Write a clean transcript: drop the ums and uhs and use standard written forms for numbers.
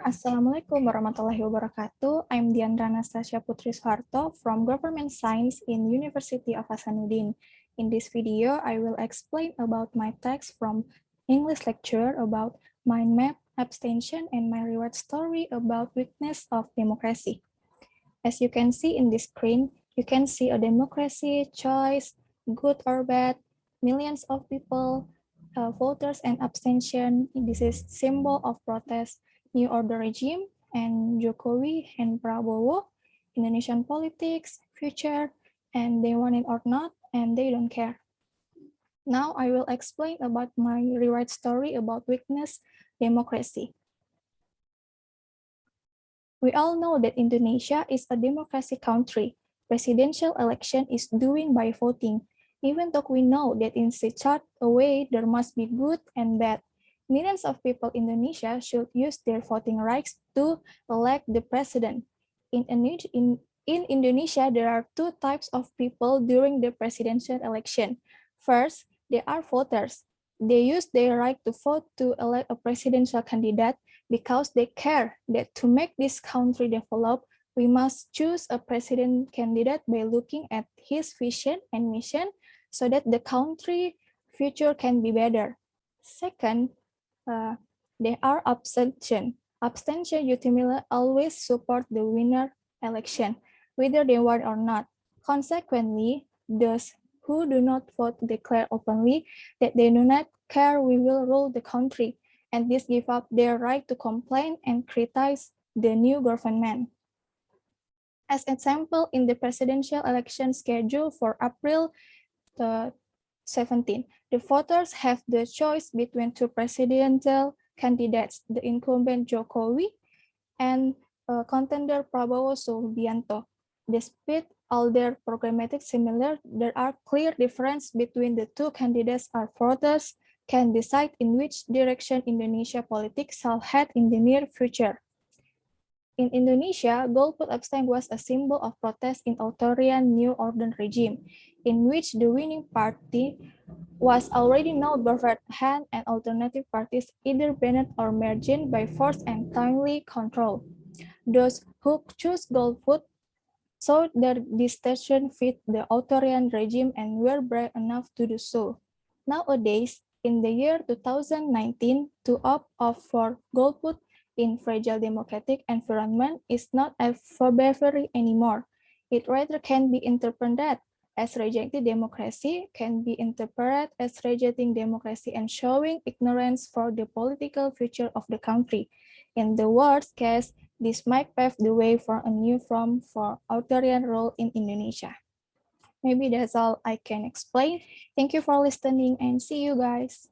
Assalamualaikum warahmatullahi wabarakatuh. I'm Diandra Anastasia Putri Soeharto from Government Science in University of Hasanuddin. In this video, I will explain about my text from English lecture about mind map, abstention, and my reward story about weakness of democracy. As you can see in this screen, you can see a democracy, choice, good or bad, millions of people, voters and abstention. This is symbol of protest, New Order regime, and Jokowi and Prabowo, Indonesian politics, future, and they want it or not, and they don't care. Now I will explain about my rewrite story about weakness democracy. We all know that Indonesia is a democracy country. Presidential election is doing by voting. Even though we know that in such a way there must be good and bad. Millions of people in Indonesia should use their voting rights to elect the president. In Indonesia, there are two types of people during the presidential election. First, they are voters. They use their right to vote to elect a presidential candidate because they care that to make this country develop, we must choose a president candidate by looking at his vision and mission so that the country future can be better. Second, they are abstention. Abstention ultimately always support the winner election, whether they want or not. Consequently, those who do not vote declare openly that they do not care we will rule the country, and this give up their right to complain and criticize the new government. As example, in the presidential election scheduled for April 17, the voters have the choice between two presidential candidates, the incumbent Jokowi and contender Prabowo Subianto. Despite all their programmatic similar, there are clear differences between the two candidates. Our voters can decide in which direction Indonesia politics shall head in the near future. In Indonesia, golput abstain was a symbol of protest in authoritarian New Order regime, in which the winning party was already known beforehand and alternative parties either banned or merged by force and timely control. Those who choose golput saw their decision fit the authoritarian regime and were brave enough to do so. Nowadays, in the year 2019, to opt for golput in fragile democratic environment is not a bravery anymore. It rather can be interpreted as rejecting democracy, can be interpreted as rejecting democracy and showing ignorance for the political future of the country. In the worst case, this might pave the way for a new form for authoritarian rule in Indonesia. Maybe that's all I can explain. Thank you for listening and see you guys.